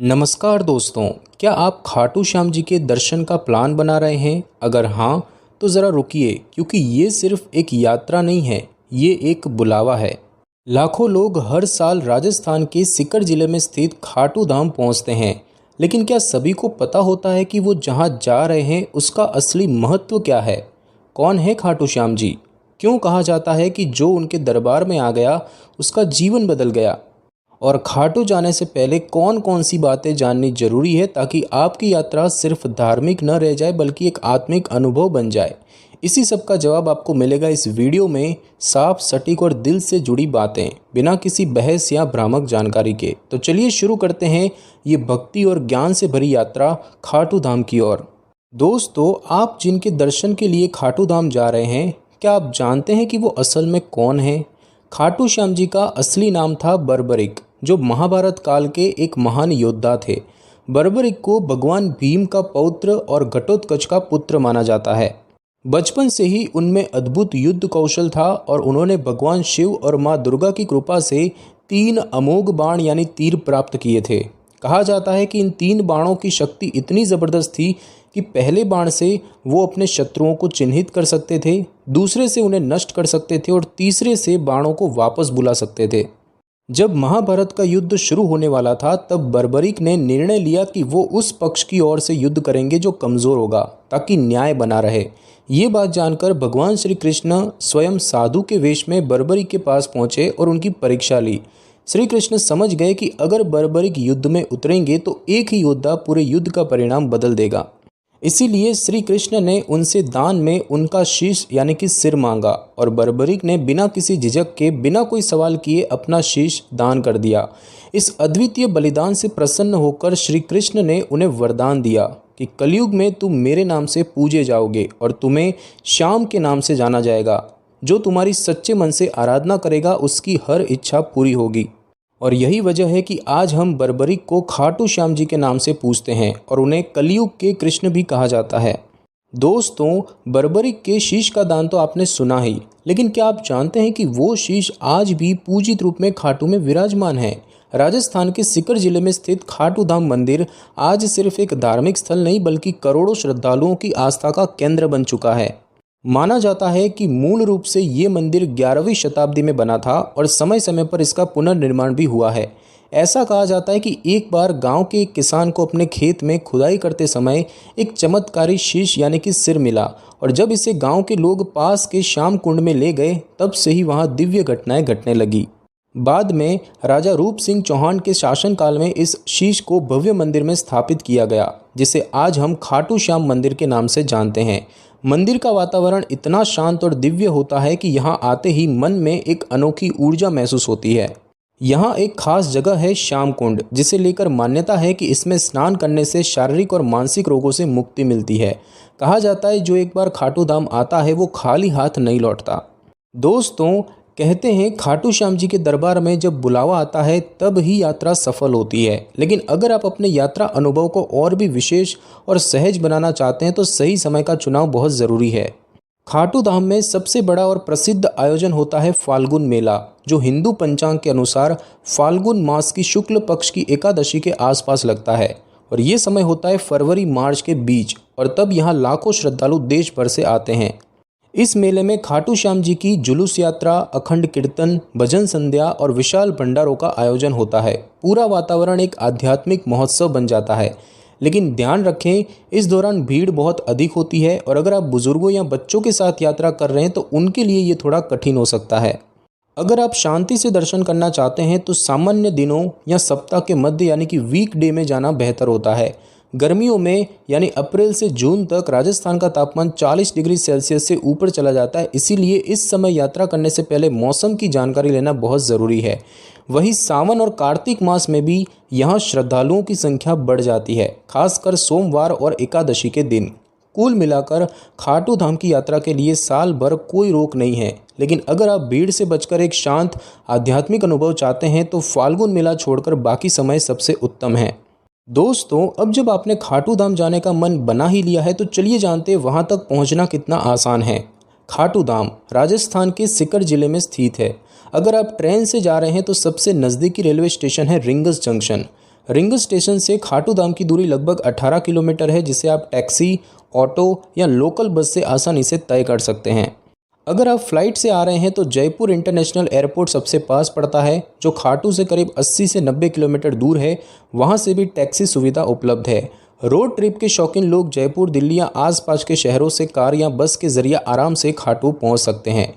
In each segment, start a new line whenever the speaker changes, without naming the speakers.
नमस्कार दोस्तों, क्या आप खाटू श्याम जी के दर्शन का प्लान बना रहे हैं? अगर हाँ, तो ज़रा रुकिए क्योंकि ये सिर्फ एक यात्रा नहीं है, ये एक बुलावा है। लाखों लोग हर साल राजस्थान के सीकर जिले में स्थित खाटू धाम पहुंचते हैं, लेकिन क्या सभी को पता होता है कि वो जहां जा रहे हैं उसका असली महत्व क्या है? कौन है खाटू श्याम जी? क्यों कहा जाता है कि जो उनके दरबार में आ गया उसका जीवन बदल गया? और खाटू जाने से पहले कौन कौन सी बातें जाननी जरूरी है ताकि आपकी यात्रा सिर्फ धार्मिक न रह जाए बल्कि एक आत्मिक अनुभव बन जाए। इसी सब का जवाब आपको मिलेगा इस वीडियो में, साफ सटीक और दिल से जुड़ी बातें, बिना किसी बहस या भ्रामक जानकारी के। तो चलिए शुरू करते हैं ये भक्ति और ज्ञान से भरी यात्रा खाटू धाम की ओर। दोस्तों, आप जिनके दर्शन के लिए खाटू धाम जा रहे हैं, क्या आप जानते हैं कि वो असल में कौन है? खाटू श्याम जी का असली नाम था बर्बरिक, जो महाभारत काल के एक महान योद्धा थे। बर्बरिक को भगवान भीम का पौत्र और घटोत्कच का पुत्र माना जाता है। बचपन से ही उनमें अद्भुत युद्ध कौशल था और उन्होंने भगवान शिव और माँ दुर्गा की कृपा से 3 अमोघ बाण यानी तीर प्राप्त किए थे। कहा जाता है कि इन 3 बाणों की शक्ति इतनी ज़बरदस्त थी कि पहले बाण से वो अपने शत्रुओं को चिन्हित कर सकते थे, दूसरे से उन्हें नष्ट कर सकते थे और तीसरे से बाणों को वापस बुला सकते थे। जब महाभारत का युद्ध शुरू होने वाला था, तब बर्बरिक ने निर्णय लिया कि वो उस पक्ष की ओर से युद्ध करेंगे जो कमज़ोर होगा, ताकि न्याय बना रहे। ये बात जानकर भगवान श्री कृष्ण स्वयं साधु के वेश में बर्बरिक के पास पहुंचे और उनकी परीक्षा ली। श्री कृष्ण समझ गए कि अगर बर्बरिक युद्ध में उतरेंगे तो एक ही योद्धा पूरे युद्ध का परिणाम बदल देगा। इसीलिए श्री कृष्ण ने उनसे दान में उनका शीश यानी कि सिर मांगा और बर्बरिक ने बिना किसी झिझक के, बिना कोई सवाल किए अपना शीश दान कर दिया। इस अद्वितीय बलिदान से प्रसन्न होकर श्री कृष्ण ने उन्हें वरदान दिया कि कलयुग में तुम मेरे नाम से पूजे जाओगे और तुम्हें श्याम के नाम से जाना जाएगा। जो तुम्हारी सच्चे मन से आराधना करेगा उसकी हर इच्छा पूरी होगी। और यही वजह है कि आज हम बर्बरिक को खाटू श्याम जी के नाम से पूजते हैं और उन्हें कलयुग के कृष्ण भी कहा जाता है। दोस्तों, बर्बरिक के शीश का दान तो आपने सुना ही, लेकिन क्या आप जानते हैं कि वो शीश आज भी पूजित रूप में खाटू में विराजमान है? राजस्थान के सीकर जिले में स्थित खाटू धाम मंदिर आज सिर्फ एक धार्मिक स्थल नहीं बल्कि करोड़ों श्रद्धालुओं की आस्था का केंद्र बन चुका है। माना जाता है कि मूल रूप से ये मंदिर 11वीं शताब्दी में बना था और समय समय पर इसका पुनर्निर्माण भी हुआ है। ऐसा कहा जाता है कि एक बार गांव के एक किसान को अपने खेत में खुदाई करते समय एक चमत्कारी शीश यानी कि सिर मिला और जब इसे गांव के लोग पास के श्याम कुंड में ले गए, तब से ही वहां दिव्य घटनाएं घटने लगी। बाद में राजा रूप सिंह चौहान के शासनकाल में इस शीश को भव्य मंदिर में स्थापित किया गया, जिसे आज हम खाटू श्याम मंदिर के नाम से जानते हैं। मंदिर का वातावरण इतना शांत और दिव्य होता है कि यहाँ आते ही मन में एक अनोखी ऊर्जा महसूस होती है। यहाँ एक खास जगह है श्याम कुंड, जिसे लेकर मान्यता है कि इसमें स्नान करने से शारीरिक और मानसिक रोगों से मुक्ति मिलती है। कहा जाता है जो एक बार खाटू धाम आता है वो खाली हाथ नहीं लौटता। दोस्तों, कहते हैं खाटू श्याम जी के दरबार में जब बुलावा आता है तब ही यात्रा सफल होती है। लेकिन अगर आप अपने यात्रा अनुभव को और भी विशेष और सहज बनाना चाहते हैं तो सही समय का चुनाव बहुत ज़रूरी है। खाटू धाम में सबसे बड़ा और प्रसिद्ध आयोजन होता है फाल्गुन मेला, जो हिंदू पंचांग के अनुसार फाल्गुन मास की शुक्ल पक्ष की एकादशी के आसपास लगता है और ये समय होता है फरवरी मार्च के बीच, और तब यहाँ लाखों श्रद्धालु देश भर से आते हैं। इस मेले में खाटू श्याम जी की जुलूस यात्रा, अखंड कीर्तन, भजन संध्या और विशाल भंडारों का आयोजन होता है। पूरा वातावरण एक आध्यात्मिक महोत्सव बन जाता है। लेकिन ध्यान रखें, इस दौरान भीड़ बहुत अधिक होती है और अगर आप बुजुर्गों या बच्चों के साथ यात्रा कर रहे हैं तो उनके लिए ये थोड़ा कठिन हो सकता है। अगर आप शांति से दर्शन करना चाहते हैं तो सामान्य दिनों या सप्ताह के मध्य यानी कि वीकडे में जाना बेहतर होता है। गर्मियों में यानी अप्रैल से जून तक राजस्थान का तापमान 40 डिग्री सेल्सियस से ऊपर चला जाता है, इसीलिए इस समय यात्रा करने से पहले मौसम की जानकारी लेना बहुत ज़रूरी है। वहीं सावन और कार्तिक मास में भी यहाँ श्रद्धालुओं की संख्या बढ़ जाती है, खासकर सोमवार और एकादशी के दिन। कुल मिलाकर खाटू धाम की यात्रा के लिए साल भर कोई रोक नहीं है, लेकिन अगर आप भीड़ से बचकर एक शांत आध्यात्मिक अनुभव चाहते हैं तो फाल्गुन मेला छोड़कर बाकी समय सबसे उत्तम है। दोस्तों, अब जब आपने खाटू धाम जाने का मन बना ही लिया है तो चलिए जानते हैं वहाँ तक पहुँचना कितना आसान है। खाटू धाम राजस्थान के सीकर जिले में स्थित है। अगर आप ट्रेन से जा रहे हैं तो सबसे नज़दीकी रेलवे स्टेशन है रिंगस जंक्शन। रिंग स्टेशन से खाटू धाम की दूरी लगभग 18 किलोमीटर है, जिसे आप टैक्सी, ऑटो या लोकल बस से आसानी से तय कर सकते हैं। अगर आप फ्लाइट से आ रहे हैं तो जयपुर इंटरनेशनल एयरपोर्ट सबसे पास पड़ता है, जो खाटू से करीब 80 से 90 किलोमीटर दूर है। वहां से भी टैक्सी सुविधा उपलब्ध है। रोड ट्रिप के शौकीन लोग जयपुर, दिल्ली या आसपास के शहरों से कार या बस के जरिए आराम से खाटू पहुंच सकते हैं।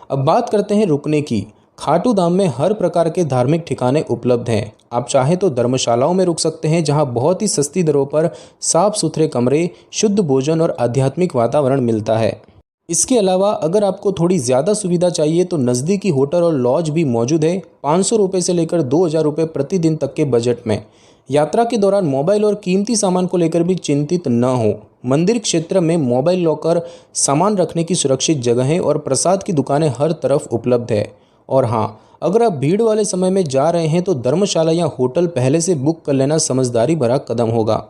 अब बात करते हैं रुकने की। खाटू धाम में हर प्रकार के धार्मिक ठिकाने उपलब्ध हैं। आप चाहें तो धर्मशालाओं में रुक सकते हैं, जहां बहुत ही सस्ती दरों पर साफ सुथरे कमरे, शुद्ध भोजन और आध्यात्मिक वातावरण मिलता है। इसके अलावा अगर आपको थोड़ी ज़्यादा सुविधा चाहिए तो नज़दीकी होटल और लॉज भी मौजूद है, 500 रुपये से लेकर 2000 रुपये प्रतिदिन तक के बजट में। यात्रा के दौरान मोबाइल और कीमती सामान को लेकर भी चिंतित न हो। मंदिर क्षेत्र में मोबाइल लॉकर, सामान रखने की सुरक्षित जगहें और प्रसाद की दुकानें हर तरफ उपलब्ध है। और हाँ, अगर आप भीड़ वाले समय में जा रहे हैं तो धर्मशाला या होटल पहले से बुक कर लेना समझदारी भरा कदम होगा।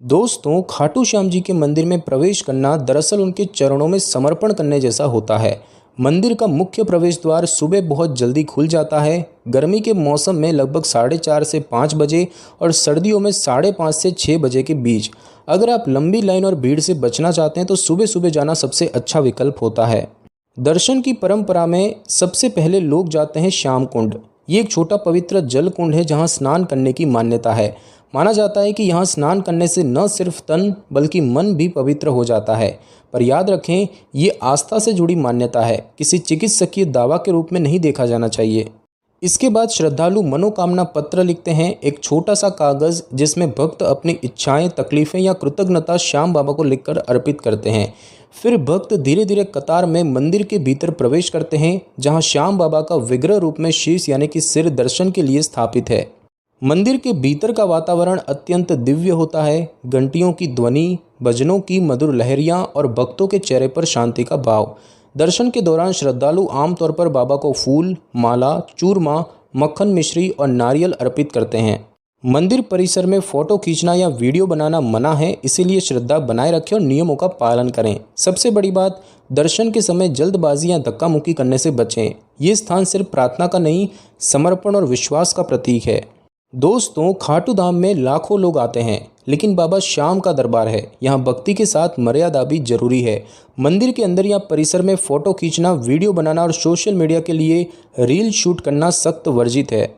दोस्तों, खाटू श्याम जी के मंदिर में प्रवेश करना दरअसल उनके चरणों में समर्पण करने जैसा होता है। मंदिर का मुख्य प्रवेश द्वार सुबह बहुत जल्दी खुल जाता है। गर्मी के मौसम में लगभग 4:30 से 5 बजे और सर्दियों में 5:30 से 6 बजे के बीच। अगर आप लंबी लाइन और भीड़ से बचना चाहते हैं तो सुबह सुबह जाना सबसे अच्छा विकल्प होता है। दर्शन की परंपरा में सबसे पहले लोग जाते हैं श्याम कुंड। ये एक छोटा पवित्र जल कुंड है जहाँ स्नान करने की मान्यता है। माना जाता है कि यहाँ स्नान करने से न सिर्फ तन बल्कि मन भी पवित्र हो जाता है। पर याद रखें, ये आस्था से जुड़ी मान्यता है, किसी चिकित्सकीय दावा के रूप में नहीं देखा जाना चाहिए। इसके बाद श्रद्धालु मनोकामना पत्र लिखते हैं, एक छोटा सा कागज़ जिसमें भक्त अपनी इच्छाएं, तकलीफ़ें या कृतज्ञता श्याम बाबा को लिखकर अर्पित करते हैं। फिर भक्त धीरे धीरे कतार में मंदिर के भीतर प्रवेश करते हैं, जहां श्याम बाबा का विग्रह रूप में शीश यानी कि सिर दर्शन के लिए स्थापित है। मंदिर के भीतर का वातावरण अत्यंत दिव्य होता है। घंटियों की ध्वनि, भजनों की मधुर लहरियां और भक्तों के चेहरे पर शांति का भाव। दर्शन के दौरान श्रद्धालु आमतौर पर बाबा को फूल, माला, चूरमा, मक्खन मिश्री और नारियल अर्पित करते हैं। मंदिर परिसर में फोटो खींचना या वीडियो बनाना मना है, इसीलिए श्रद्धा बनाए रखें और नियमों का पालन करें। सबसे बड़ी बात, दर्शन के समय जल्दबाजी या धक्का मुक्की करने से बचें। ये स्थान सिर्फ प्रार्थना का नहीं, समर्पण और विश्वास का प्रतीक है। दोस्तों, खाटू धाम में लाखों लोग आते हैं, लेकिन बाबा श्याम का दरबार है। यहाँ भक्ति के साथ मर्यादा भी जरूरी है। मंदिर के अंदर या परिसर में फोटो खींचना, वीडियो बनाना और सोशल मीडिया के लिए रील शूट करना सख्त वर्जित है।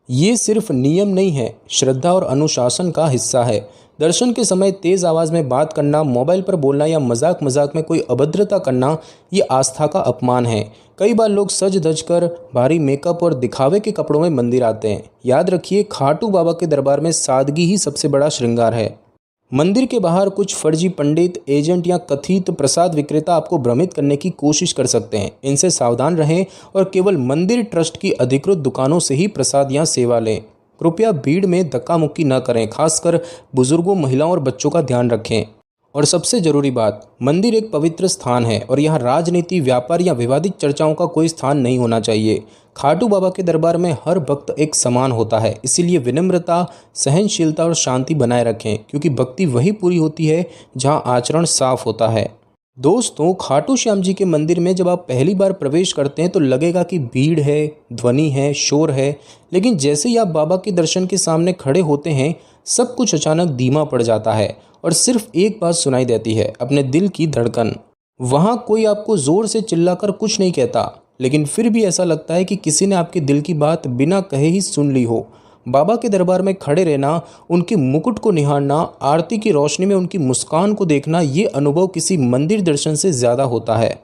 ये सिर्फ नियम नहीं है, श्रद्धा और अनुशासन का हिस्सा है। दर्शन के समय तेज आवाज़ में बात करना, मोबाइल पर बोलना या मजाक मजाक में कोई अभद्रता करना, ये आस्था का अपमान है। कई बार लोग सज धज कर भारी मेकअप और दिखावे के कपड़ों में मंदिर आते हैं। याद रखिए, खाटू बाबा के दरबार में सादगी ही सबसे बड़ा श्रृंगार है। मंदिर के बाहर कुछ फर्जी पंडित, एजेंट या कथित प्रसाद विक्रेता आपको भ्रमित करने की कोशिश कर सकते हैं। इनसे सावधान रहें और केवल मंदिर ट्रस्ट की अधिकृत दुकानों से ही प्रसाद या सेवा लें। कृपया भीड़ में धक्का मुक्की न करें, खासकर बुजुर्गों, महिलाओं और बच्चों का ध्यान रखें। और सबसे जरूरी बात, मंदिर एक पवित्र स्थान है और यहाँ राजनीति, व्यापार या विवादित चर्चाओं का कोई स्थान नहीं होना चाहिए। खाटू बाबा के दरबार में हर भक्त एक समान होता है, इसीलिए विनम्रता, सहनशीलता और शांति बनाए रखें, क्योंकि भक्ति वही पूरी होती है जहाँ आचरण साफ होता है। दोस्तों, खाटू श्याम जी के मंदिर में जब आप पहली बार प्रवेश करते हैं तो लगेगा कि भीड़ है, ध्वनि है, शोर है, लेकिन जैसे ही आप बाबा के दर्शन के सामने खड़े होते हैं, सब कुछ अचानक धीमा पड़ जाता है और सिर्फ एक बात सुनाई देती है, अपने दिल की धड़कन। वहाँ कोई आपको जोर से चिल्लाकर कुछ नहीं कहता, लेकिन फिर भी ऐसा लगता है कि किसी ने आपके दिल की बात बिना कहे ही सुन ली हो। बाबा के दरबार में खड़े रहना, उनके मुकुट को निहारना, आरती की रोशनी में उनकी मुस्कान को देखना, ये अनुभव किसी मंदिर दर्शन से ज़्यादा होता है।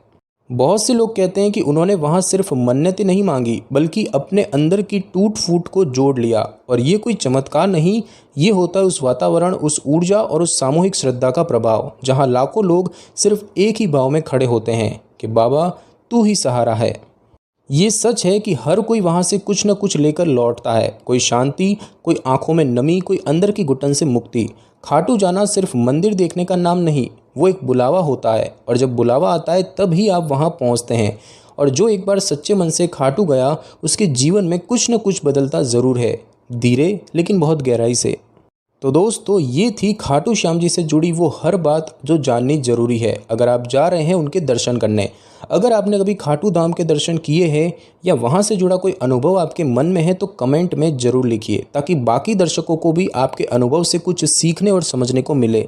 बहुत से लोग कहते हैं कि उन्होंने वहाँ सिर्फ मन्नतें नहीं मांगी, बल्कि अपने अंदर की टूट फूट को जोड़ लिया। और ये कोई चमत्कार नहीं, ये होता है उस वातावरण, उस ऊर्जा और उस सामूहिक श्रद्धा का प्रभाव, जहाँ लाखों लोग सिर्फ एक ही भाव में खड़े होते हैं कि बाबा तू ही सहारा है। ये सच है कि हर कोई वहाँ से कुछ न कुछ लेकर लौटता है, कोई शांति, कोई आंखों में नमी, कोई अंदर की घुटन से मुक्ति। खाटू जाना सिर्फ मंदिर देखने का नाम नहीं, वो एक बुलावा होता है, और जब बुलावा आता है तब ही आप वहाँ पहुँचते हैं। और जो एक बार सच्चे मन से खाटू गया, उसके जीवन में कुछ न कुछ बदलता ज़रूर है, धीरे लेकिन बहुत गहराई से। तो दोस्तों ये थी खाटू श्याम जी से जुड़ी वो हर बात जो जाननी जरूरी है अगर आप जा रहे हैं उनके दर्शन करने। अगर आपने कभी खाटू धाम के दर्शन किए हैं या वहां से जुड़ा कोई अनुभव आपके मन में है तो कमेंट में जरूर लिखिए ताकि बाकी दर्शकों को भी आपके अनुभव से कुछ सीखने और समझने को मिले।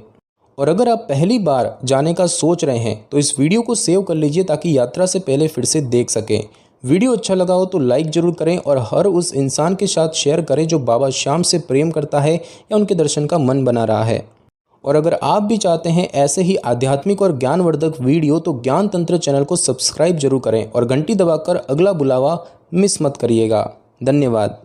और अगर आप पहली बार जाने का सोच रहे हैं तो इस वीडियो को सेव कर लीजिए ताकि यात्रा से पहले फिर से देख सकें। वीडियो अच्छा लगा हो तो लाइक जरूर करें और हर उस इंसान के साथ शेयर करें जो बाबा श्याम से प्रेम करता है या उनके दर्शन का मन बना रहा है। और अगर आप भी चाहते हैं ऐसे ही आध्यात्मिक और ज्ञानवर्धक वीडियो तो ज्ञान तंत्र चैनल को सब्सक्राइब जरूर करें और घंटी दबाकर अगला बुलावा मिस मत करिएगा। धन्यवाद।